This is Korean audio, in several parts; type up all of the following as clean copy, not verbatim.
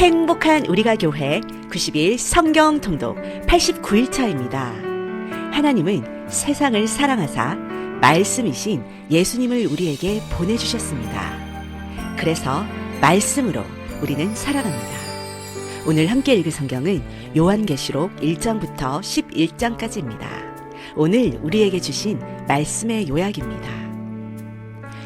행복한 우리가 교회 90일 성경 통독 89일차입니다. 하나님은 세상을 사랑하사 말씀이신 예수님을 우리에게 보내주셨습니다. 그래서 말씀으로 우리는 살아갑니다. 오늘 함께 읽을 성경은 요한계시록 1장부터 11장까지입니다. 오늘 우리에게 주신 말씀의 요약입니다.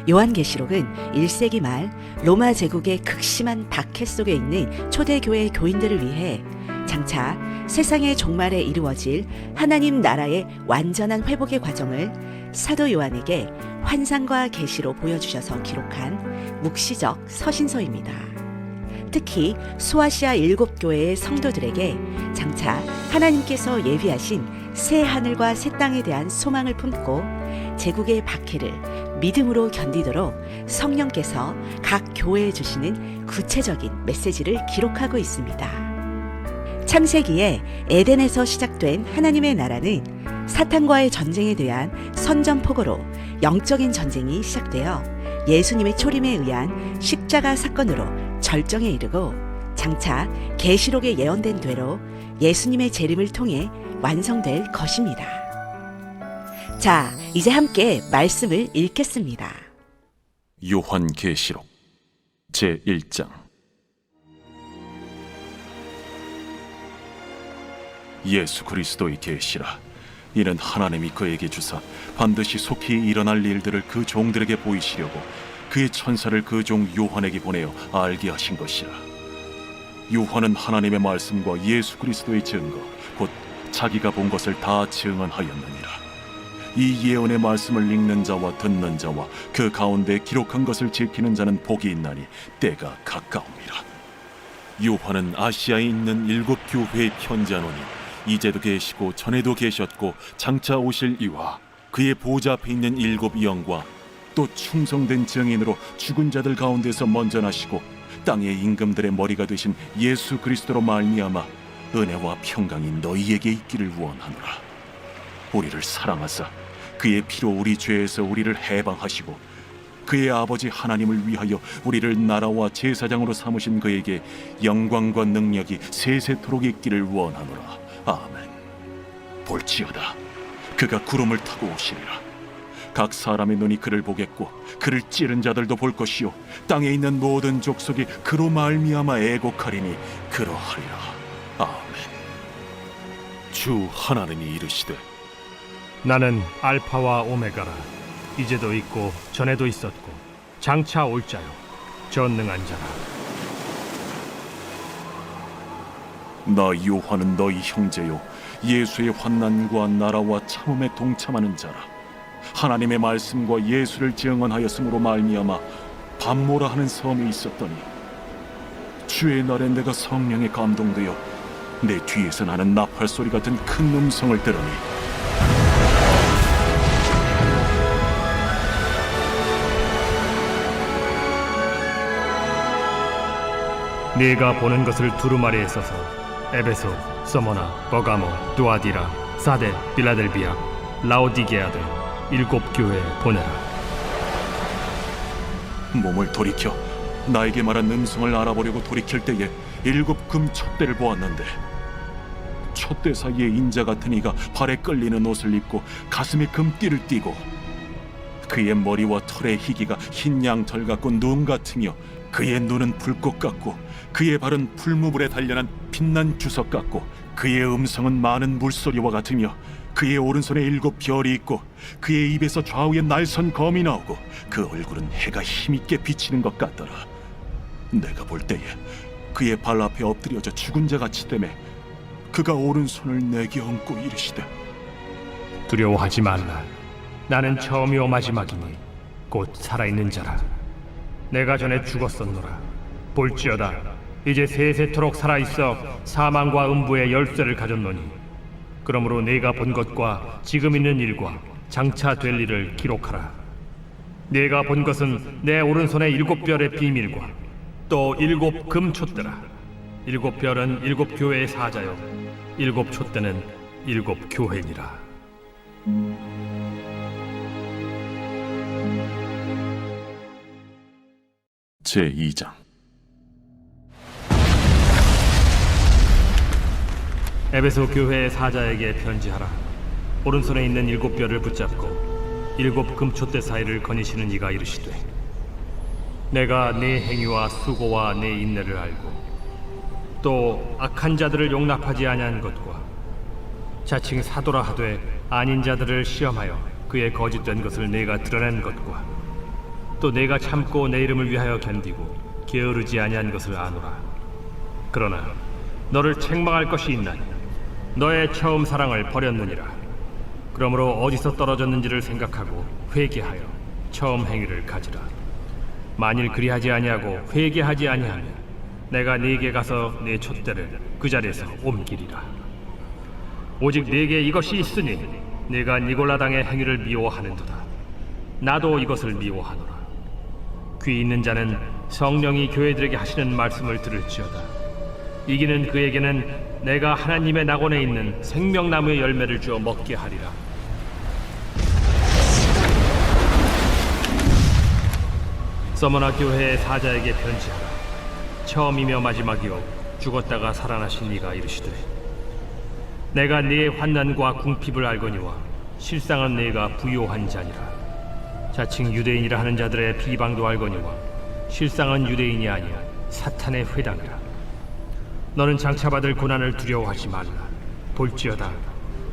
요한계시록은 1세기 말 로마 제국의 극심한 박해 속에 있는 초대교회 교인들을 위해 장차 세상의 종말에 이루어질 하나님 나라의 완전한 회복의 과정을 사도 요한에게 환상과 계시로 보여주셔서 기록한 묵시적 서신서입니다. 특히 소아시아 7교회의 성도들에게 장차 하나님께서 예비하신 새 하늘과 새 땅에 대한 소망을 품고 제국의 박해를 믿음으로 견디도록 성령께서 각 교회에 주시는 구체적인 메시지를 기록하고 있습니다. 창세기에 에덴에서 시작된 하나님의 나라는 사탄과의 전쟁에 대한 선전포고로 영적인 전쟁이 시작되어 예수님의 초림에 의한 십자가 사건으로 절정에 이르고 장차 계시록에 예언된 대로 예수님의 재림을 통해 완성될 것입니다. 자, 이제 함께 말씀을 읽겠습니다. 요한계시록 제1장. 예수 그리스도의 계시라. 이는 하나님이 그에게 주사 반드시 속히 일어날 일들을 그 종들에게 보이시려고 그의 천사를 그 종 요한에게 보내어 알게 하신 것이라. 요한은 하나님의 말씀과 예수 그리스도의 증거 곧 자기가 본 것을 다 증언하였느니라. 이 예언의 말씀을 읽는 자와 듣는 자와 그 가운데 기록한 것을 지키는 자는 복이 있나니 때가 가까움이라. 요한은 아시아에 있는 7교회에 편지하노니 이제도 계시고 전에도 계셨고 장차 오실 이와 그의 보좌 앞에 있는 7 영과 또 충성된 증인으로 죽은 자들 가운데서 먼저 나시고 땅의 임금들의 머리가 되신 예수 그리스도로 말미암아 은혜와 평강이 너희에게 있기를 원하노라. 우리를 사랑하사 그의 피로 우리 죄에서 우리를 해방하시고 그의 아버지 하나님을 위하여 우리를 나라와 제사장으로 삼으신 그에게 영광과 능력이 세세토록 있기를 원하노라. 아멘. 볼지어다 그가 구름을 타고 오시리라. 각 사람의 눈이 그를 보겠고 그를 찌른 자들도 볼 것이요 땅에 있는 모든 족속이 그로 말미암아 애곡하리니 그러하리라. 아멘. 주 하나님이 이르시되 나는 알파와 오메가라. 이제도 있고 전에도 있었고 장차 올 자요 전능한 자라. 나 요한은 너희 형제요 예수의 환난과 나라와 참음에 동참하는 자라. 하나님의 말씀과 예수를 증언하였으므로 말미암아 밤모라 하는 섬에 있었더니 주의 날에 내가 성령에 감동되어 내 뒤에서 나는 나팔 소리 같은 큰 음성을 들으니 네가 보는 것을 두루마리에 써서 에베소, 서머나, 버가모, 두아디라, 사데, 빌라델비아, 라오디게아들 7교회에 보내라. 몸을 돌이켜 나에게 말한 음성을 알아보려고 돌이킬 때에 7 금 촛대를 보았는데 촛대 사이에 인자 같은 이가 발에 끌리는 옷을 입고 가슴에 금띠를 띠고 그의 머리와 털의 희기가 흰 양털 같고 눈 같으며 그의 눈은 불꽃 같고 그의 발은 풀무불에 단련한 빛난 주석 같고 그의 음성은 많은 물소리와 같으며 그의 오른손에 7 별이 있고 그의 입에서 좌우에 날선 검이 나오고 그 얼굴은 해가 힘있게 비치는 것 같더라. 내가 볼 때에 그의 발 앞에 엎드려져 죽은 자 같이 되매 그가 오른손을 내게 얹고 이르시되 두려워하지 말라. 나는 처음이요 마지막이니 곧 살아있는 자라. 내가 전에 죽었었노라. 볼지어다 이제 세세토록 살아있어 사망과 음부의 열쇠를 가졌노니 그러므로 네가 본 것과 지금 있는 일과 장차 될 일을 기록하라. 네가 본 것은 내 오른손의 7 별의 비밀과 또 7 금촛대라. 7 별은 7 교회의 사자요 7 촛대는 7 교회니라. 제2장. 에베소 교회의 사자에게 편지하라. 오른손에 있는 7뼈를 붙잡고 7 금촛대 사이를 거니시는 이가 이르시되, 내가 네 행위와 수고와 네 인내를 알고 또 악한 자들을 용납하지 아니한 것과 자칭 사도라 하되 아닌 자들을 시험하여 그의 거짓된 것을 내가 드러낸 것과 또 내가 참고 내 이름을 위하여 견디고 게으르지 아니한 것을 아노라. 그러나 너를 책망할 것이 있나니 너의 처음 사랑을 버렸느니라. 그러므로 어디서 떨어졌는지를 생각하고 회개하여 처음 행위를 가지라. 만일 그리하지 아니하고 회개하지 아니하면 내가 네게 가서 네 촛대를 그 자리에서 옮기리라. 오직 네게 이것이 있으니 네가 니골라 당의 행위를 미워하는도다. 나도 이것을 미워하노라. 귀 있는 자는 성령이 교회들에게 하시는 말씀을 들을지어다. 이기는 그에게는 내가 하나님의 낙원에 있는 생명나무의 열매를 주어 먹게 하리라. 서머나 교회의 사자에게 편지하라. 처음이며 마지막이요 죽었다가 살아나신 이가 이르시되, 내가 네의 환난과 궁핍을 알거니와 실상은 네가 부요한 자니라. 자칭 유대인이라 하는 자들의 비방도 알거니와 실상은 유대인이 아니야 사탄의 회당이라. 너는 장차 받을 고난을 두려워하지 말라. 볼지어다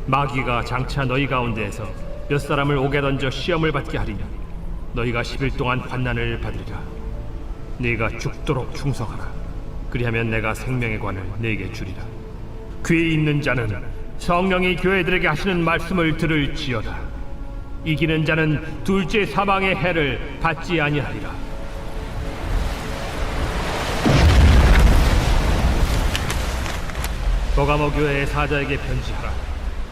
마귀가 장차 너희 가운데에서 몇 사람을 옥에 던져 시험을 받게 하리니 너희가 10일 동안 환난을 받으리라. 네가 죽도록 충성하라. 그리하면 내가 생명의 관을 네게 주리라. 귀 있는 자는 성령이 교회들에게 하시는 말씀을 들을지어다. 이기는 자는 둘째 사망의 해를 받지 아니하리라. 버가모 교회의 사자에게 편지하라.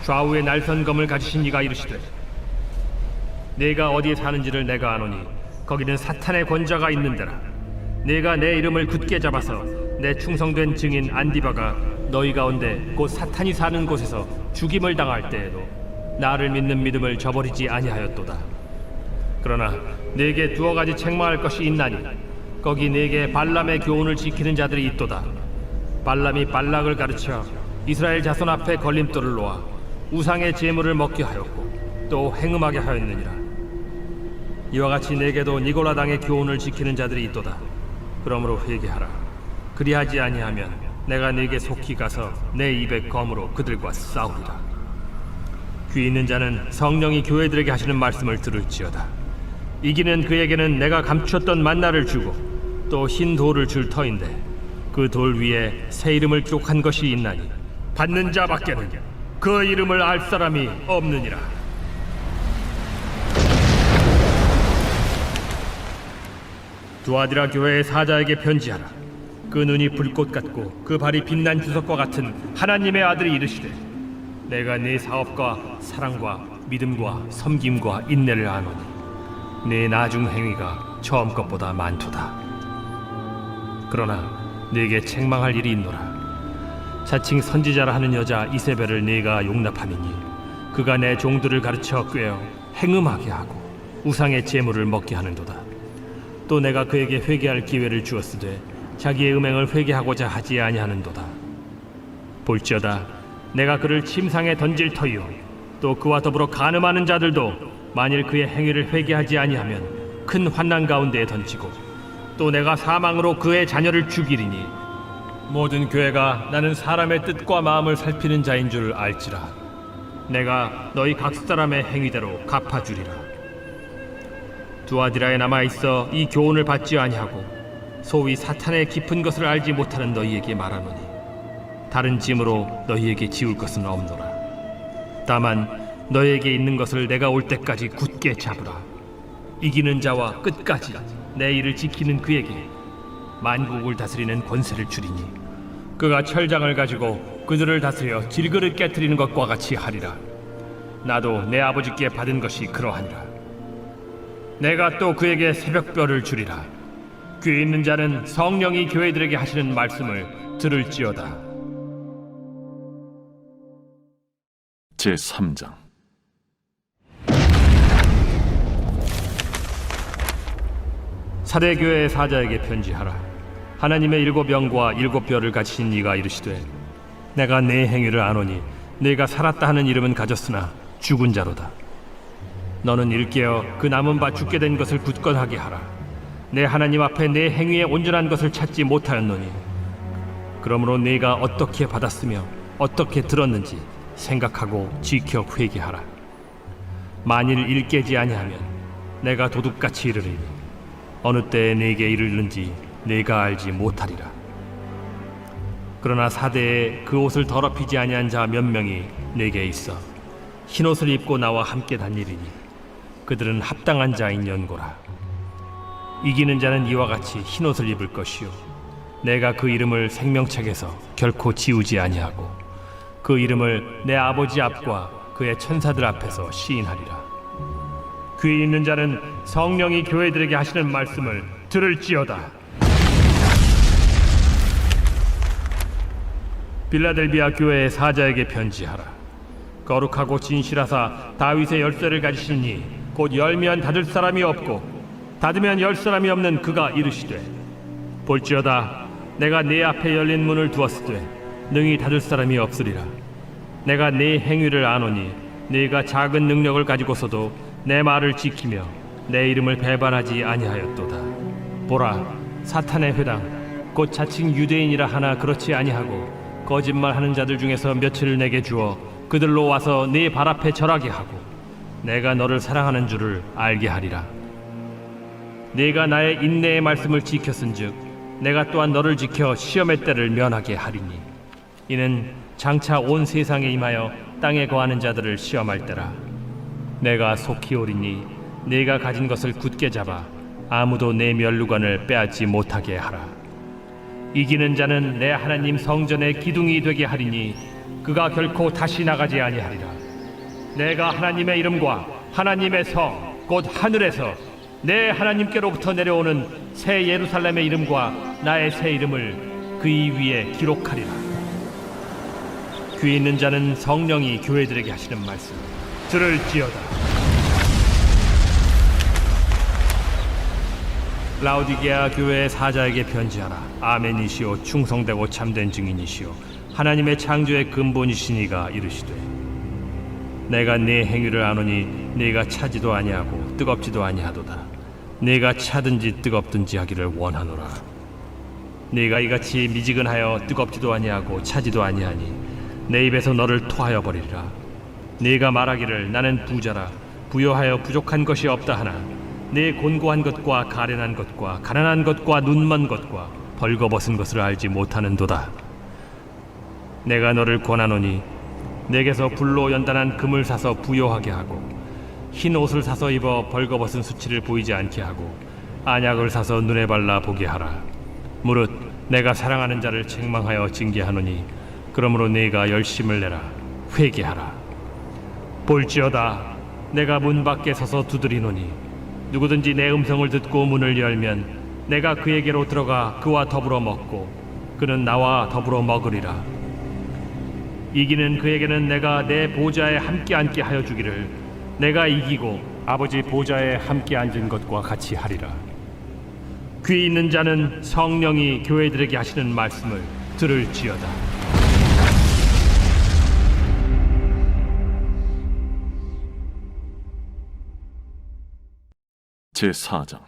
좌우에 날선 검을 가지신 이가 이르시되, 네가 어디에 사는지를 내가 아노니 거기는 사탄의 권자가 있는 데라. 네가 내 이름을 굳게 잡아서 내 충성된 증인 안디바가 너희 가운데 곧 사탄이 사는 곳에서 죽임을 당할 때에도 나를 믿는 믿음을 저버리지 아니하였도다. 그러나 네게 두어 가지 책망할 것이 있나니 거기 네게 발람의 교훈을 지키는 자들이 있도다. 발람이 발락을 가르쳐 이스라엘 자손 앞에 걸림돌을 놓아 우상의 제물을 먹게 하였고 또 행음하게 하였느니라. 이와 같이 네게도 니골라 당의 교훈을 지키는 자들이 있도다. 그러므로 회개하라. 그리하지 아니하면 내가 네게 속히 가서 내 입의 검으로 그들과 싸우리라. 귀 있는 자는 성령이 교회들에게 하시는 말씀을 들을지어다. 이기는 그에게는 내가 감추었던 만나를 주고 또 흰 돌을 줄 터인데 그 돌 위에 새 이름을 기록한 것이 있나니 받는 자밖에는 그 이름을 알 사람이 없느니라. 두아디라 교회의 사자에게 편지하라. 그 눈이 불꽃 같고 그 발이 빛난 주석과 같은 하나님의 아들이 이르시되, 내가 네 사업과 사랑과 믿음과 섬김과 인내를 아노니 네 나중 행위가 처음 것보다 많도다. 그러나 네게 책망할 일이 있노라. 자칭 선지자라 하는 여자 이세벨을 네가 용납함이니 그가 내 종들을 가르쳐 꾀어 행음하게 하고 우상의 제물을 먹게 하는도다. 또 내가 그에게 회개할 기회를 주었으되 자기의 음행을 회개하고자 하지 아니하는도다. 볼지어다 내가 그를 침상에 던질 터이요 또 그와 더불어 간음하는 자들도 만일 그의 행위를 회개하지 아니하면 큰 환난 가운데에 던지고 또 내가 사망으로 그의 자녀를 죽이리니 모든 교회가 나는 사람의 뜻과 마음을 살피는 자인 줄 알지라. 내가 너희 각 사람의 행위대로 갚아주리라. 두아디라에 남아있어 이 교훈을 받지 아니하고 소위 사탄의 깊은 것을 알지 못하는 너희에게 말하노니 다른 짐으로 너희에게 지울 것은 없노라. 다만 너희에게 있는 것을 내가 올 때까지 굳게 잡으라. 이기는 자와 끝까지 내 일을 지키는 그에게 만국을 다스리는 권세를 주리니 그가 철장을 가지고 그들을 다스려 질그릇 깨트리는 것과 같이 하리라. 나도 내 아버지께 받은 것이 그러하니라. 내가 또 그에게 새벽별을 주리라. 귀 있는 자는 성령이 교회들에게 하시는 말씀을 들을지어다. 제3장. 사대교회의 사자에게 편지하라. 하나님의 7 영과 7 뼈를 가지신 이가 이르시되, 내가 내 행위를 아노니 내가 살았다 하는 이름은 가졌으나 죽은 자로다. 너는 일깨어 그 남은 바 죽게 된 것을 굳건하게 하라. 내 하나님 앞에 내 행위의 온전한 것을 찾지 못하였노니 그러므로 네가 어떻게 받았으며 어떻게 들었는지 생각하고 지켜 회개하라. 만일 일깨지 아니하면 내가 도둑같이 이르리니 어느 때에 네게 이르는지 네가 알지 못하리라. 그러나 사대에 그 옷을 더럽히지 아니한 자 몇 명이 네게 있어 흰옷을 입고 나와 함께 다니리니 그들은 합당한 자인 연고라. 이기는 자는 이와 같이 흰옷을 입을 것이요 내가 그 이름을 생명책에서 결코 지우지 아니하고 그 이름을 내 아버지 앞과 그의 천사들 앞에서 시인하리라. 귀 있는 자는 성령이 교회들에게 하시는 말씀을 들을지어다. 빌라델비아 교회의 사자에게 편지하라. 거룩하고 진실하사 다윗의 열쇠를 가지신 이 곧 열면 닫을 사람이 없고 닫으면 열 사람이 없는 그가 이르시되 볼지어다 내가 네 앞에 열린 문을 두었으되 능히 닫을 사람이 없으리라. 내가 네 행위를 아노니 네가 작은 능력을 가지고서도 내 말을 지키며 내 이름을 배반하지 아니하였도다. 보라, 사탄의 회당 곧 자칭 유대인이라 하나 그렇지 아니하고 거짓말하는 자들 중에서 며칠을 내게 주어 그들로 와서 네 발 앞에 절하게 하고 내가 너를 사랑하는 줄을 알게 하리라. 네가 나의 인내의 말씀을 지켰은즉 내가 또한 너를 지켜 시험의 때를 면하게 하리니 이는 장차 온 세상에 임하여 땅에 거하는 자들을 시험할 때라. 내가 속히 오리니 네가 가진 것을 굳게 잡아 아무도 내 면류관을 빼앗지 못하게 하라. 이기는 자는 내 하나님 성전의 기둥이 되게 하리니 그가 결코 다시 나가지 아니하리라. 내가 하나님의 이름과 하나님의 성 곧 하늘에서 내 하나님께로부터 내려오는 새 예루살렘의 이름과 나의 새 이름을 그이 위에 기록하리라. 귀 있는 자는 성령이 교회들에게 하시는 말씀 들을지어다. 라오디게아 교회의 사자에게 편지하라. 아멘이시오 충성되고 참된 증인이시오 하나님의 창조의 근본이시니가 이르시되 내가 네 행위를 아노니 네가 차지도 아니하고 뜨겁지도 아니하도다. 네가 차든지 뜨겁든지 하기를 원하노라. 네가 이같이 미지근하여 뜨겁지도 아니하고 차지도 아니하니 내 입에서 너를 토하여 버리리라. 네가 말하기를 나는 부자라 부여하여 부족한 것이 없다 하나 네 곤고한 것과 가련한 것과 가난한 것과 눈먼 것과 벌거벗은 것을 알지 못하는도다. 내가 너를 권하노니 내게서 불로 연단한 금을 사서 부요하게 하고 흰 옷을 사서 입어 벌거벗은 수치를 보이지 않게 하고 안약을 사서 눈에 발라 보게 하라. 무릇 내가 사랑하는 자를 책망하여 징계하노니 그러므로 네가 열심을 내라. 회개하라. 볼지어다 내가 문 밖에 서서 두드리노니 누구든지 내 음성을 듣고 문을 열면 내가 그에게로 들어가 그와 더불어 먹고 그는 나와 더불어 먹으리라. 이기는 그에게는 내가 내 보좌에 함께 앉게 하여 주기를 내가 이기고 아버지 보좌에 함께 앉은 것과 같이 하리라. 귀 있는 자는 성령이 교회들에게 하시는 말씀을 들을지어다. 제4장.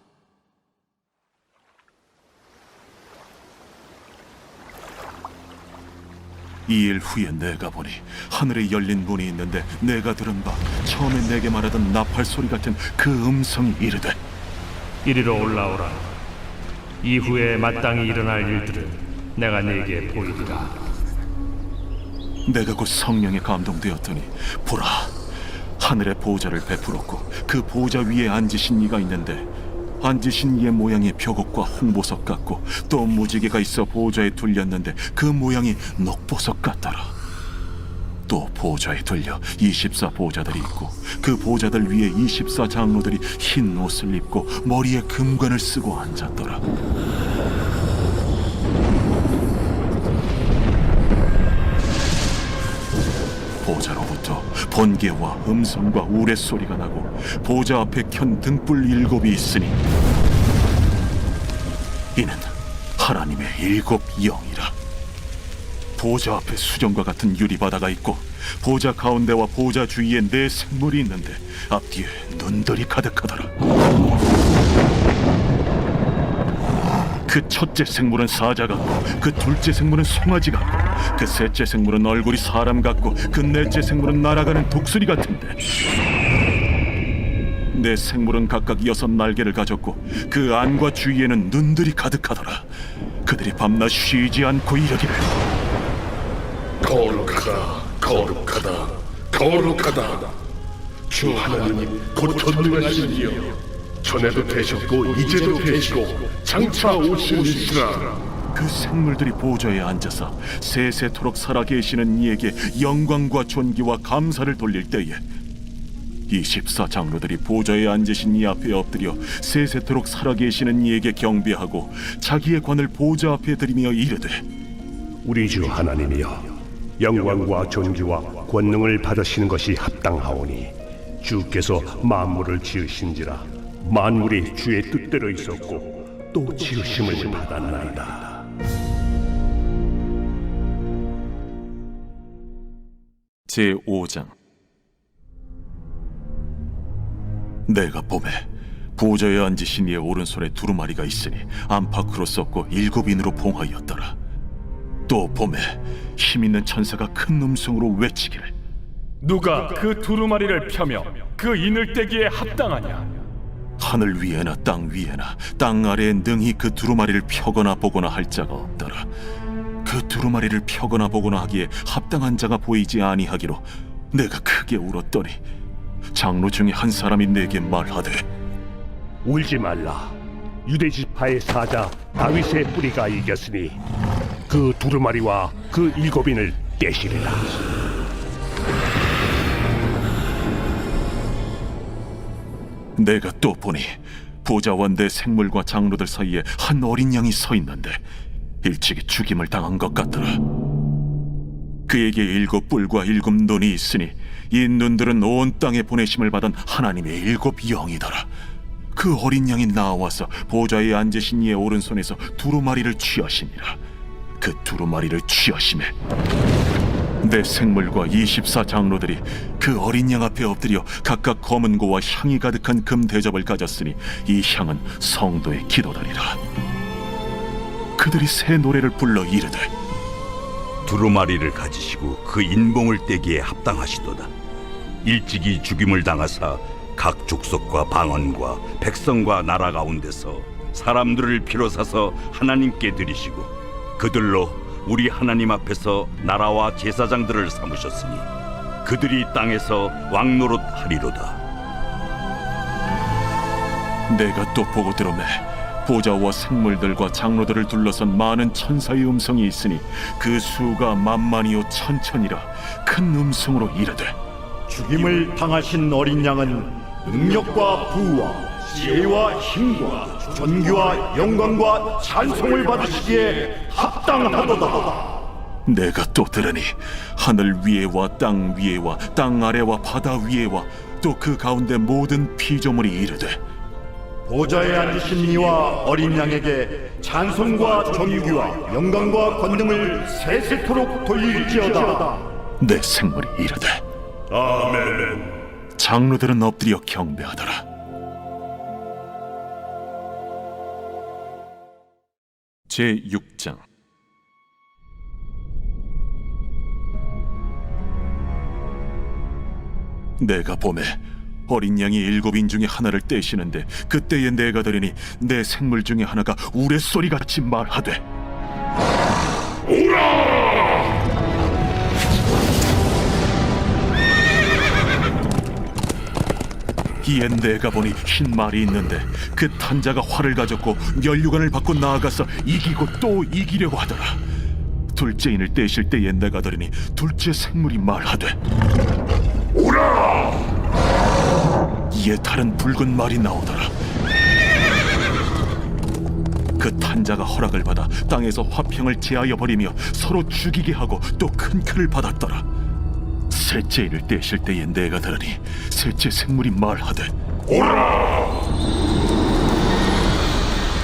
이 일 후에 내가 보니 하늘에 열린 문이 있는데 내가 들은 바 처음에 내게 말하던 나팔 소리 같은 그 음성이 이르되 이리로 올라오라. 이후에 마땅히 일어날 일들을 내가 네게 보이리라. 내가 곧 성령에 감동되었더니 보라 하늘에 보좌를 베풀었고 그 보좌 위에 앉으신 이가 있는데 앉으신 이의 모양이 벽옥과 홍보석 같고 또 무지개가 있어 보좌에 둘렸는데 그 모양이 녹보석 같더라. 또 보좌에 둘려 24 보좌들이 있고 그 보좌들 위에 24 장로들이 흰 옷을 입고 머리에 금관을 쓰고 앉았더라. 보좌로부터 번개와 음성과 우레소리가 나고 보좌 앞에 켠 등불 7이 있으니 이는 하나님의 7 영이라. 보좌 앞에 수정과 같은 유리바다가 있고 보좌 가운데와 보좌 주위에 네 생물이 있는데 앞뒤에 눈들이 가득하더라. 그 첫째 생물은 사자 같고 그 둘째 생물은 송아지 같고 그 셋째 생물은 얼굴이 사람 같고 그 넷째 생물은 날아가는 독수리 같은데 네 생물은 각각 6날개를 가졌고 그 안과 주위에는 눈들이 가득하더라. 그들이 밤낮 쉬지 않고 이르기를 거룩하다, 거룩하다, 거룩하다. 주 하나님 곧 전능하신 이여, 전에도 되셨고 이제도 되시고 장차 오시리시라. 그 생물들이 보좌에 앉아서 세세토록 살아계시는 이에게 영광과 존귀와 감사를 돌릴 때에 24장로들이 보좌에 앉으신 이 앞에 엎드려 세세토록 살아계시는 이에게 경배하고 자기의 관을 보좌 앞에 들이며 이르되 우리 주 하나님이여, 영광과 존귀와 권능을 받으시는 것이 합당하오니 주께서 만물을 지으신지라 만물이 주의 뜻대로 있었고 또 지으심을 받았나이다. 제5장. 내가 보매 보좌에 앉으신 이의 오른손에 두루마리가 있으니 안팎으로 썩고 7인으로 봉하였더라. 또 보매 힘있는 천사가 큰 음성으로 외치기를 누가 그 두루마리를 펴며 그 인을 떼기에 합당하냐? 하늘 위에나 땅 위에나 땅 아래에 능히 그 두루마리를 펴거나 보거나 할 자가 없더라. 그 두루마리를 펴거나 보거나 하기에 합당한 자가 보이지 아니하기로 내가 크게 울었더니 장로 중에 한 사람이 내게 말하되 울지 말라. 유대 지파의 사자 다윗의 뿌리가 이겼으니 그 두루마리와 그 7인을 떼시리라. 내가 또 보니 보좌와 내 생물과 장로들 사이에 한 어린 양이 서 있는데 일찍이 죽임을 당한 것 같더라. 그에게 7뿔과 7눈이 있으니 이 눈들은 온 땅에 보내심을 받은 하나님의 7영이더라. 그 어린 양이 나와서 보좌에 앉으신 이의 오른손에서 두루마리를 취하시니라. 그 두루마리를 취하심에 내 생물과 24장로들이 그 어린 양 앞에 엎드려 각각 검은 고와 향이 가득한 금 대접을 가졌으니 이 향은 성도의 기도다니라. 그들이 새 노래를 불러 이르되 두루마리를 가지시고 그 인봉을 떼기에 합당하시도다. 일찍이 죽임을 당하사 각 족속과 방언과 백성과 나라 가운데서 사람들을 피로 사서 하나님께 드리시고 그들로 우리 하나님 앞에서 나라와 제사장들을 삼으셨으니 그들이 땅에서 왕노릇 하리로다. 내가 또 보고 들으매 보좌와 생물들과 장로들을 둘러선 많은 천사의 음성이 있으니 그 수가 만만이요 천천이라 큰 음성으로 이르되 죽임을 당하신 어린 양은 능력과 부와 지혜와 힘과 존귀와 영광과 찬송을 받으시기에 합당하도다. 내가 또 들으니 하늘 위에와 땅 위에와 땅 아래와 바다 위에와 또 그 가운데 모든 피조물이 이르되 보좌에 앉으신 이와 어린 양에게 찬송과 존귀와 영광과 권능을 세세토록 돌릴지어다. 내 생물이 이르되 아멘. 장로들은 엎드려 경배하더라. 제6장. 내가 보매 어린 양이 7인 중에 하나를 떼시는데 그때에 내가 들으니 내 생물 중에 하나가 우레소리같이 말하되 이에 내가 보니 흰 말이 있는데 그 탄자가 활을 가졌고 면류관을 받고 나아가서 이기고 또 이기려고 하더라. 둘째 인을 떼실 때에 내가 들으니 둘째 생물이 말하되 오라! 이에 다른 붉은 말이 나오더라. 그 탄자가 허락을 받아 땅에서 화평을 제하여 버리며 서로 죽이게 하고 또 큰 큰을 받았더라. 셋째 인을 떼실 때에 내가 들으니 셋째 생물이 말하되 오라!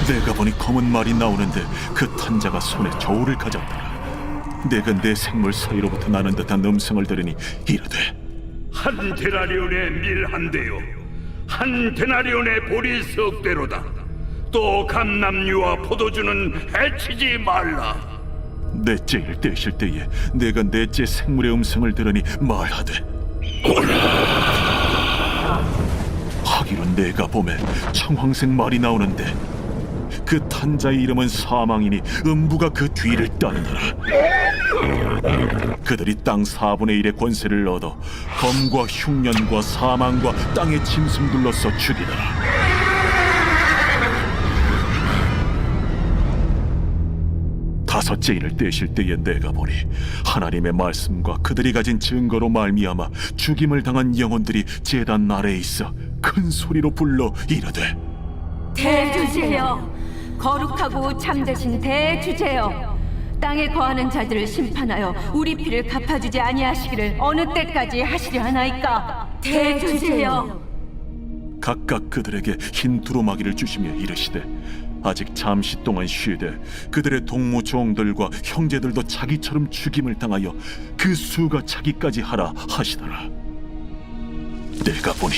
내가 보니 검은 말이 나오는데 그 탄자가 손에 저울을 가졌더라. 내가 내 생물 사이로부터 나는 듯한 음성을 들으니 이르되 한 데나리온의 밀 한 대요, 한 데나리온의 보리 석 대로다. 또 감람류와 포도주는 해치지 말라. 넷째 일 떼실 때에 내가 넷째 생물의 음성을 들으니 말하되 하기로 내가 봄에 청황색 말이 나오는데 그 탄자의 이름은 사망이니 음부가 그 뒤를 따르더라. 그들이 땅 4분의 1의 권세를 얻어 검과 흉년과 사망과 땅의 짐승들로서 죽이더라. 다섯째 인을 떼실 때에 내가 보니 하나님의 말씀과 그들이 가진 증거로 말미암아 죽임을 당한 영혼들이 제단 아래에 있어 큰 소리로 불러 이르되 대주제여, 거룩하고 참되신 대주제여, 땅에 거하는 자들을 심판하여 우리 피를 갚아주지 아니하시기를 어느 때까지 하시려 하나이까. 대주제여. 각각 그들에게 흰 두루마기를 주시며 이르시되 아직 잠시 동안 쉬되 그들의 동무 종들과 형제들도 자기처럼 죽임을 당하여 그 수가 차기까지 하라 하시더라. 내가 보니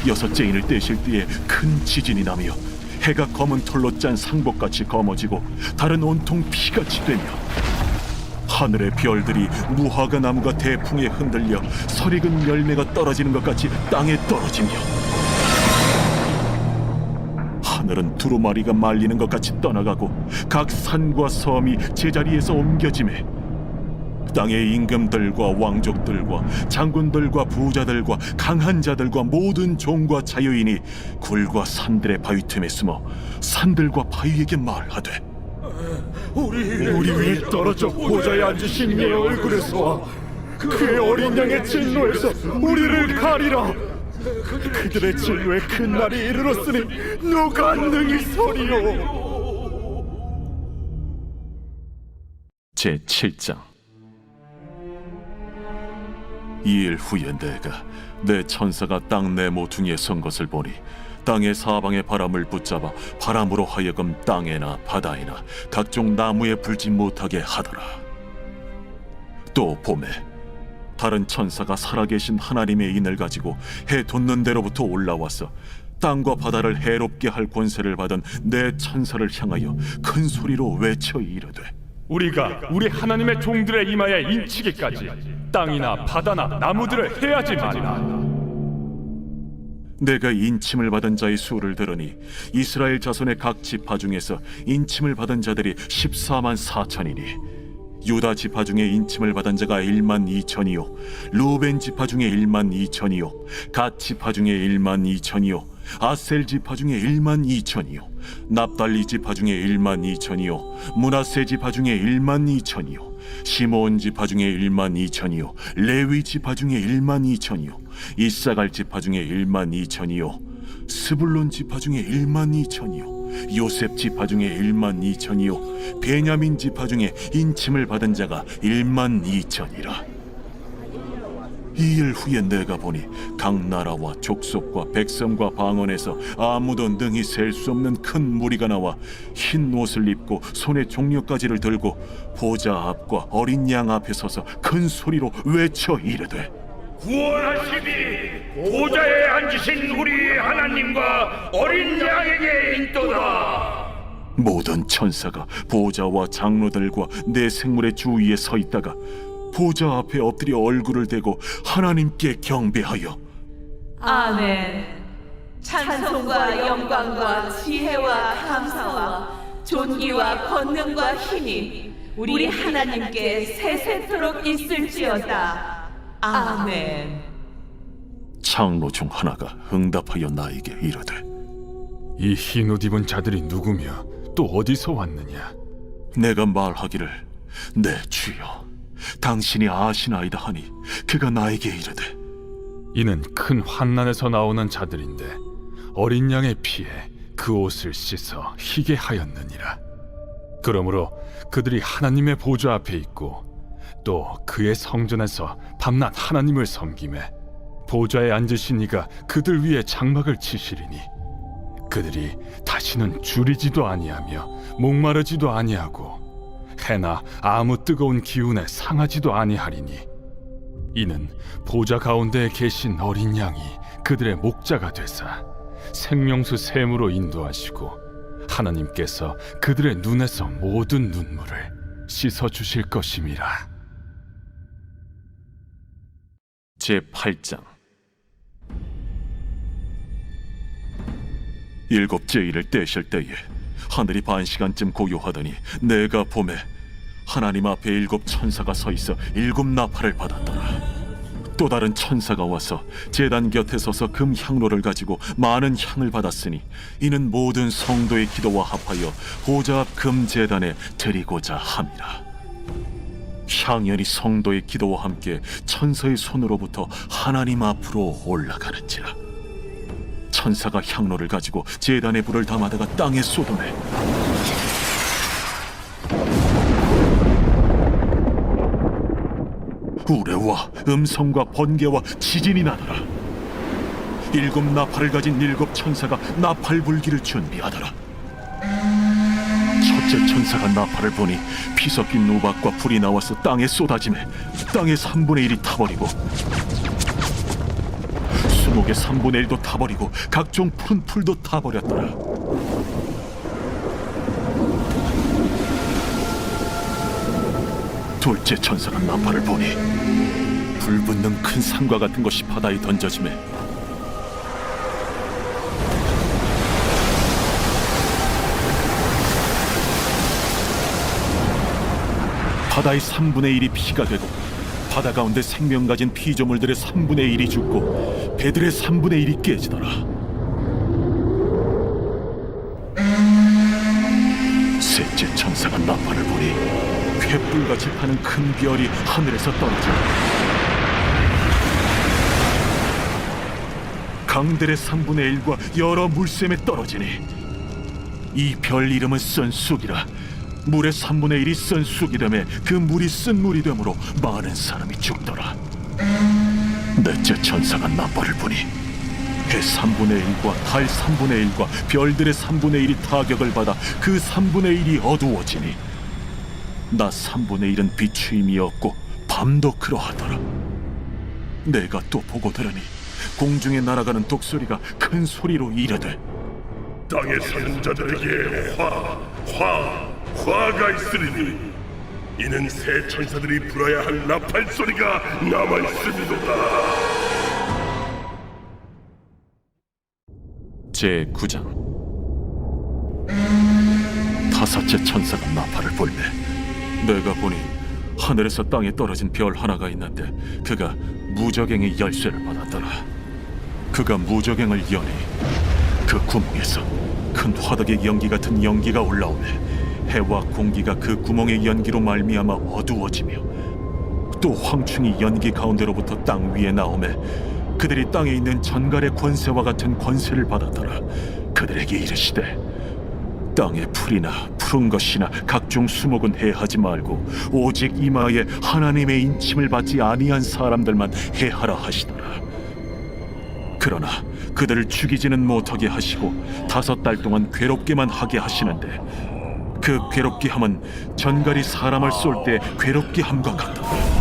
여섯째 인을 떼실 때에 큰 지진이 나며 해가 검은 털로 짠 상복같이 검어지고 달은 온통 피같이 되며 하늘의 별들이 무화과 나무가 대풍에 흔들려 설익은 열매가 떨어지는 것 같이 땅에 떨어지며 하늘은 두루마리가 말리는 것 같이 떠나가고 각 산과 섬이 제자리에서 옮겨지매 땅의 임금들과 왕족들과 장군들과 부자들과 강한 자들과 모든 종과 자유인이 굴과 산들의 바위 틈에 숨어 산들과 바위에게 말하되 우리 위에 떨어져 보좌에 앉으신 이의 얼굴에서와 그의 어린 양의 진노에서 우리를 가리라. 그들의 진노의 큰 날이 이르렀으니 누가 능히 서리요. 제7장. 이 일 후에 내가 내 천사가 땅 내 모퉁이에 선 것을 보니 땅의 사방의 바람을 붙잡아 바람으로 하여금 땅에나 바다에나 각종 나무에 불지 못하게 하더라. 또 봄에 다른 천사가 살아계신 하나님의 인을 가지고 해 돋는 데로부터 올라와서 땅과 바다를 해롭게 할 권세를 받은 내 천사를 향하여 큰 소리로 외쳐 이르되 우리가 우리 하나님의 종들의 이마에 인치기까지 땅이나 바다나 나무들을 해하지 말라. 내가 인침을 받은 자의 수를 들으니 이스라엘 자손의 각 지파 중에서 인침을 받은 자들이 14만 4천이니 유다 지파 중에 인침을 받은 자가 1만 2천이요 루벤 지파 중에 1만 2천이요 갓 지파 중에 1만 2천이요 아셀 지파 중에 1만 2천이요 납달리 지파 중에 1만 2천이요 므낫세 지파 중에 1만 2천이요 시므온 지파 중에 1만 2천이요 레위 지파 중에 1만 2천이요 이사갈 지파 중에 1만 2천이요 스불론 지파 중에 1만 2천이요 요셉 지파 중에 1만 2천이요 베냐민 지파 중에 인침을 받은 자가 1만 2천이라. 이 일 후에 내가 보니 각 나라와 족속과 백성과 방언에서 아무도 능히 셀 수 없는 큰 무리가 나와 흰 옷을 입고 손에 종려가지를 들고 보좌 앞과 어린 양 앞에 서서 큰 소리로 외쳐 이르되 구원하시니 보좌에 앉으신 우리 하나님과 어린 양에게 있도다. 모든 천사가 보좌와 장로들과 내 생물의 주위에 서 있다가 보좌 앞에 엎드려 얼굴을 대고 하나님께 경배하여 아멘. 찬송과 영광과 지혜와 감사와 존귀와 권능과 힘이 우리 하나님께 세세토록 있을지어다. 아멘. 장로 중 하나가 응답하여 나에게 이르되 이 흰 옷 입은 자들이 누구며 또 어디서 왔느냐? 내가 말하기를 내 주여 당신이 아시나이다 하니 그가 나에게 이르되 이는 큰 환난에서 나오는 자들인데 어린 양의 피에 그 옷을 씻어 희게 하였느니라. 그러므로 그들이 하나님의 보좌 앞에 있고 또 그의 성전에서 밤낮 하나님을 섬기매 보좌에 앉으신 이가 그들 위에 장막을 치시리니 그들이 다시는 줄이지도 아니하며 목마르지도 아니하고 해나 아무 뜨거운 기운에 상하지도 아니하리니 이는 보좌 가운데에 계신 어린 양이 그들의 목자가 되사 생명수 샘으로 인도하시고 하나님께서 그들의 눈에서 모든 눈물을 씻어 주실 것임이라. 제8장. 일곱째 일을 떼실 때에 하늘이 반시간쯤 고요하더니 내가 보매 하나님 앞에 7 천사가 서 있어 7 나팔을 받았더라. 또 다른 천사가 와서 제단 곁에 서서 금 향로를 가지고 많은 향을 받았으니 이는 모든 성도의 기도와 합하여 보좌 앞 금 제단에 드리고자 함이라. 향연이 성도의 기도와 함께 천사의 손으로부터 하나님 앞으로 올라가는지라. 천사가 향로를 가지고 제단에 불을 담아다가 땅에 쏟아내 우레와 음성과 번개와 지진이 나더라. 7 나팔을 가진 7 천사가 나팔 불기를 준비하더라. 첫째 천사가 나팔을 보니 피 섞인 우박과 불이 나와서 땅에 쏟아지매 땅의 3분의 1이 타버리고 수목의 3분의 1도 타버리고 각종 푸른 풀도 타버렸더라. 둘째 천사가 나팔을 보니 불붙는 큰 산과 같은 것이 바다에 던져지매 바다의 3분의 1이 피가 되고 바다 가운데 생명 가진 피조물들의 3분의 1이 죽고 배들의 3분의 1이 깨지더라. 셋째 천사가 나팔을 보니 횃불같이 타는 큰 별이 하늘에서 떨어져 강들의 3분의 1과 여러 물샘에 떨어지니 이 별 이름은 쓴쑥이라. 물의 3분의 1이 쓴 쑥이 되매 그 물이 쓴 물이 되므로 많은 사람이 죽더라. 넷째 천사가 나팔을 보니 해 3분의 1과 달 3분의 1과 별들의 3분의 1이 타격을 받아 그 3분의 1이 어두워지니 낮 3분의 1은 비추임이 없고 밤도 그러하더라. 내가 또 보고 들으니 공중에 날아가는 독소리가 큰 소리로 이르되 땅에 사는 자들에게 화가 있으리니 이는 새 천사들이 불어야 할 나팔 소리가 남아있음이로다. 제9장. 다섯째 천사가 나팔을 불매 내가 보니 하늘에서 땅에 떨어진 별 하나가 있는데 그가 무저갱의 열쇠를 받았더라. 그가 무저갱을 여니 그 구멍에서 큰 화덕의 연기 같은 연기가 올라오매 해와 공기가 그 구멍의 연기로 말미암아 어두워지며 또 황충이 연기 가운데로부터 땅 위에 나오매 그들이 땅에 있는 전갈의 권세와 같은 권세를 받았더라. 그들에게 이르시되 땅의 풀이나 푸른 것이나 각종 수목은 해하지 말고 오직 이마에 하나님의 인침을 받지 아니한 사람들만 해하라 하시더라. 그러나 그들을 죽이지는 못하게 하시고 5달 동안 괴롭게만 하게 하시는데 그 괴롭게 함은 전갈이 사람을 쏠 때 괴롭게 함과 같더라.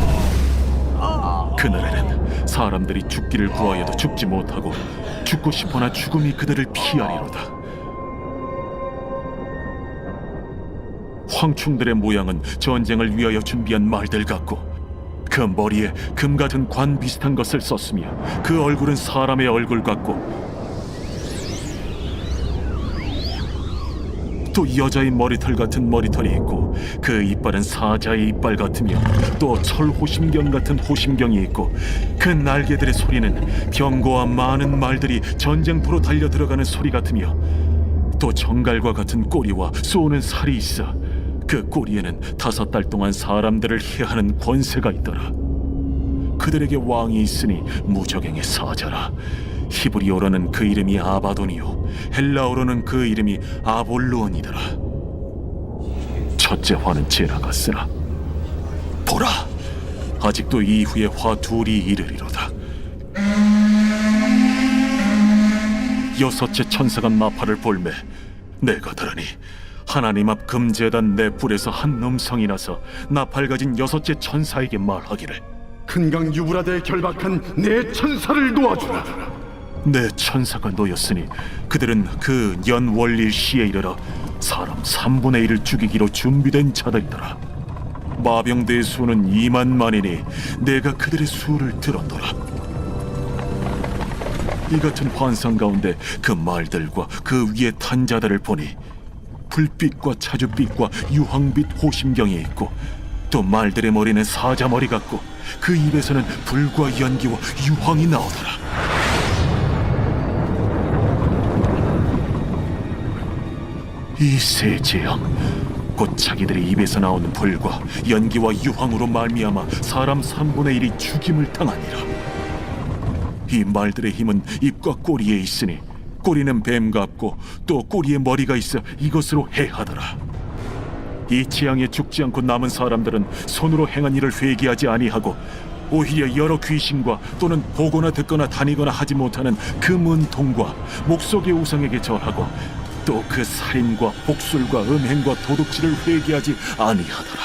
그날에는 사람들이 죽기를 구하여도 죽지 못하고 죽고 싶어나 죽음이 그들을 피하리로다. 황충들의 모양은 전쟁을 위하여 준비한 말들 같고 그 머리에 금 같은 관 비슷한 것을 썼으며 그 얼굴은 사람의 얼굴 같고 또 여자의 머리털 같은 머리털이 있고 그 이빨은 사자의 이빨 같으며 또 철호심경 같은 호심경이 있고 그 날개들의 소리는 병거와 많은 말들이 전쟁터로 달려 들어가는 소리 같으며 또 정갈과 같은 꼬리와 쏘는 살이 있어 그 꼬리에는 5달 동안 사람들을 해하는 권세가 있더라. 그들에게 왕이 있으니 무저갱의 사자라. 히브리어로는 그 이름이 아바돈이요 헬라어로는 그 이름이 아볼루온이더라. 첫째 화는 지나갔으나 보라, 아직도 이후에 화 둘이 이르리로다. 여섯째 천사가 나팔을 볼매 내가 들으니 하나님 앞 금제단 내 뿔에서 한 음성이 나서 나팔 가진 여섯째 천사에게 말하기를 큰강 유브라데에 결박한 내 천사를 놓아주라. 내 천사가 놓였으니 그들은 그 연월일 시에 이르러 사람 3분의 1을 죽이기로 준비된 자들이더라. 마병대의 수는 2만만이니 내가 그들의 수를 들었노라. 이 같은 환상 가운데 그 말들과 그 위에 탄 자들을 보니 불빛과 차주빛과 유황빛 호심경이 있고 또 말들의 머리는 사자머리 같고 그 입에서는 불과 연기와 유황이 나오더라. 이 세 재앙 곧 자기들의 입에서 나오는 불과 연기와 유황으로 말미암아 사람 3분의 1이 죽임을 당하니라. 이 말들의 힘은 입과 꼬리에 있으니 꼬리는 뱀 같고 또 꼬리에 머리가 있어 이것으로 해하더라. 이 재앙에 죽지 않고 남은 사람들은 손으로 행한 일을 회개하지 아니하고 오히려 여러 귀신과 또는 보거나 듣거나 다니거나 하지 못하는 그 문통과 목석의 우상에게 절하고 또 그 살인과 복술과 음행과 도둑질을 회개하지 아니하더라.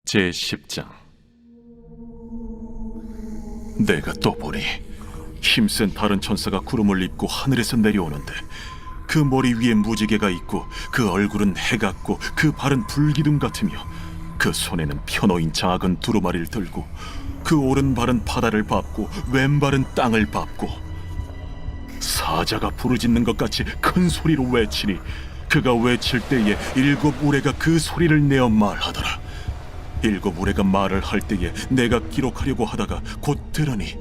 제10장. 내가 또 보니 힘센 다른 천사가 구름을 입고 하늘에서 내려오는데 그 머리 위에 무지개가 있고 그 얼굴은 해 같고 그 발은 불기둥 같으며 그 손에는 펴놓인 작은 두루마리를 들고 그 오른발은 바다를 밟고 왼발은 땅을 밟고 사자가 부르짖는 것 같이 큰 소리로 외치니 그가 외칠 때에 7 우레가 그 소리를 내어 말하더라. 7 우레가 말을 할 때에 내가 기록하려고 하다가 곧 들으니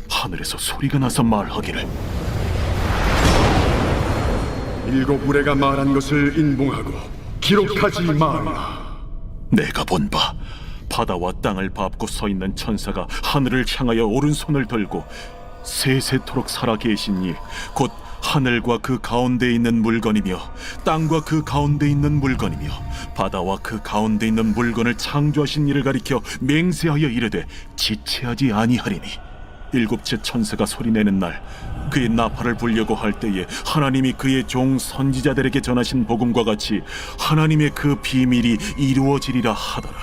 하늘에서 소리가 나서 말하기를 7 우레가 말한 것을 인봉하고 기록하지 말라. 내가 본 바 바다와 땅을 밟고 서 있는 천사가 하늘을 향하여 오른손을 들고 세세토록 살아계신 이 곧 하늘과 그 가운데 있는 물건이며 땅과 그 가운데 있는 물건이며 바다와 그 가운데 있는 물건을 창조하신 이를 가리켜 맹세하여 이르되 지체하지 아니하리니 7째 천사가 소리내는 날 그의 나팔을 불려고 할 때에 하나님이 그의 종 선지자들에게 전하신 복음과 같이 하나님의 그 비밀이 이루어지리라 하더라.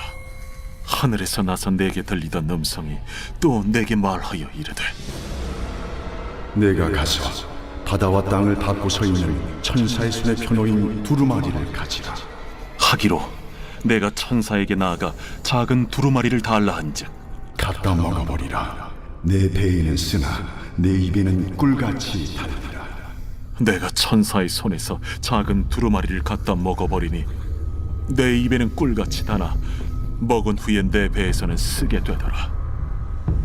하늘에서 나서 내게 들리던 음성이 또 내게 말하여 이르되 내가 가서 바다와 땅을 밟고 서 있는 천사의 손에 펴놓인 두루마리를 가지라. 하기로 내가 천사에게 나아가 작은 두루마리를 달라 한즉 갖다 먹어버리라. 내 배에는 쓰나 내 입에는 꿀같이 달리라. 내가 천사의 손에서 작은 두루마리를 갖다 먹어버리니 내 입에는 꿀같이 다나 먹은 후에 내 배에서는 쓰게 되더라.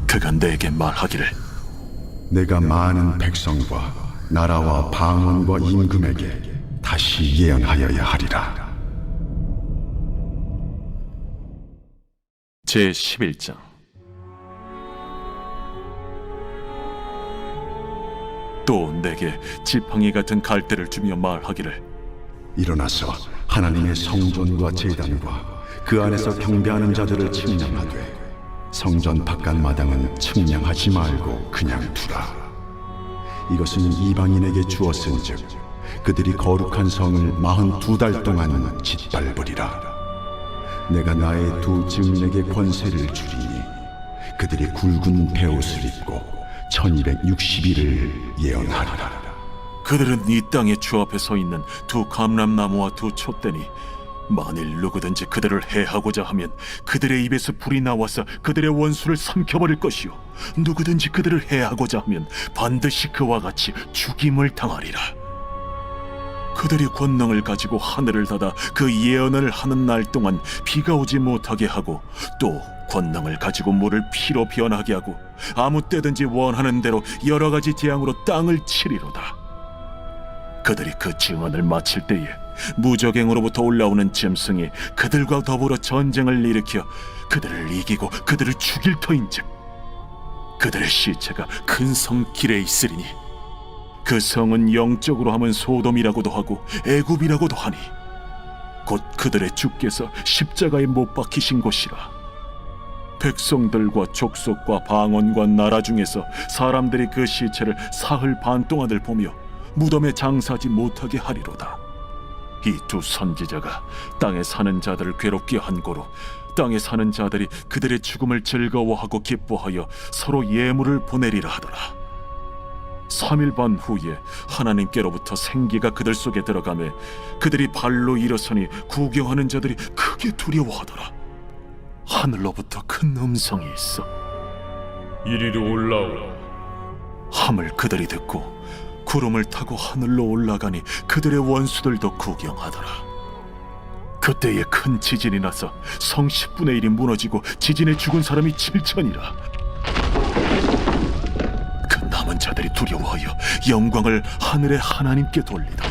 그가 내게 말하기를 내가 많은 백성과 나라와 방언과 임금에게 다시 예언하여야 하리라. 제11장. 또 내게 지팡이 같은 갈대를 주며 말하기를 일어나서 하나님의 성전과 제단과 그 안에서 경배하는 자들을 측량하되 성전 바깥 마당은 측량하지 말고 그냥 두라. 이것은 이방인에게 주었은즉 그들이 거룩한 성을 42달 동안 짓밟으리라. 내가 나의 두 증인에게 권세를 주리니 그들이 굵은 베옷을 입고 1260일을 예언하리라. 그들은 이 땅의 주 앞에 서 있는 두 감람나무와 두 촛대니 만일 누구든지 그들을 해하고자 하면 그들의 입에서 불이 나와서 그들의 원수를 삼켜버릴 것이요 누구든지 그들을 해하고자 하면 반드시 그와 같이 죽임을 당하리라. 그들이 권능을 가지고 하늘을 닫아 그 예언을 하는 날 동안 비가 오지 못하게 하고 또 권능을 가지고 물을 피로 변하게 하고 아무 때든지 원하는 대로 여러 가지 재앙으로 땅을 치리로다. 그들이 그 증언을 마칠 때에 무적행으로부터 올라오는 짐승이 그들과 더불어 전쟁을 일으켜 그들을 이기고 그들을 죽일 터인즉 그들의 시체가 큰 성 길에 있으리니 그 성은 영적으로 하면 소돔이라고도 하고 애굽이라고도 하니 곧 그들의 주께서 십자가에 못 박히신 곳이라. 백성들과 족속과 방언과 나라 중에서 사람들이 그 시체를 사흘 반 동안을 보며 무덤에 장사하지 못하게 하리로다. 이 두 선지자가 땅에 사는 자들을 괴롭게 한 고로 땅에 사는 자들이 그들의 죽음을 즐거워하고 기뻐하여 서로 예물을 보내리라 하더라. 3일 반 후에 하나님께로부터 생기가 그들 속에 들어가매 그들이 발로 일어서니 구경하는 자들이 크게 두려워하더라. 하늘로부터 큰 음성이 있어 이리로 올라오라. 함을 그들이 듣고 구름을 타고 하늘로 올라가니 그들의 원수들도 구경하더라. 그때에 큰 지진이 나서 성 10분의 1이 무너지고 지진에 죽은 사람이 7천이라. 그 남은 자들이 두려워하여 영광을 하늘의 하나님께 돌리더라.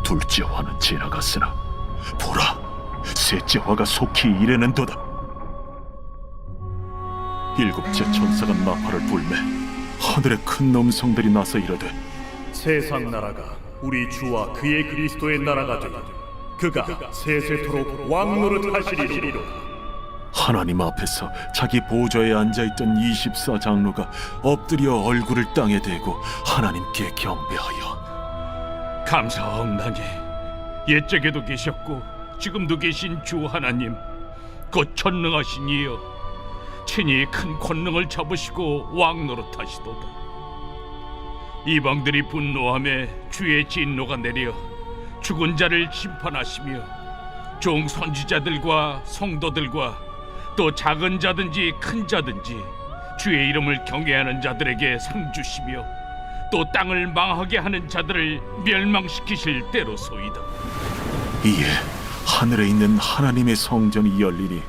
둘째 화는 지나갔으나 보라, 셋째 화가 속히 이르는도다. 일곱째 천사가 나팔을 불매 하늘에 큰 음성들이 나서 이르되 세상 나라가 우리 주와 그의 그리스도의 나라가 되니 그가 세세토록 왕노릇 하시리로. 하나님 앞에서 자기 보좌에 앉아있던 24장로가 엎드려 얼굴을 땅에 대고 하나님께 경배하여 감사하옵나니 옛적에도 계셨고 지금도 계신 주 하나님 곧 전능하신 이여, 친히 큰 권능을 잡으시고 왕노릇하시도다. 이방들이 분노하며 주의 진노가 내려 죽은 자를 심판하시며 종 선지자들과 성도들과 또 작은 자든지 큰 자든지 주의 이름을 경외하는 자들에게 상 주시며 또 땅을 망하게 하는 자들을 멸망시키실 때로소이다. 이에 하늘에 있는 하나님의 성전이 열리니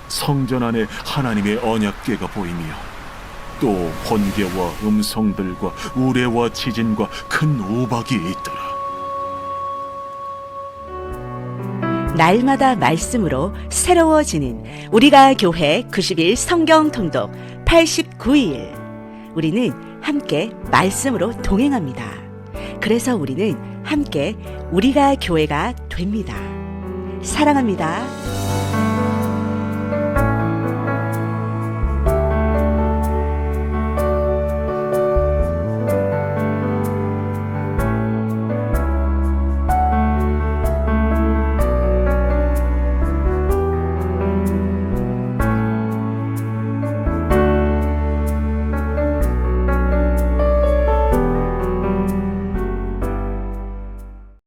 성전 안에 하나님의 언약궤가 보이며 또 번개와 음성들과 우레와 지진과 큰 우박이 있더라. 날마다 말씀으로 새로워지는 우리가 교회 90일 성경 통독 89일. 우리는 함께 말씀으로 동행합니다. 그래서 우리는 함께 우리가 교회가 됩니다. 사랑합니다.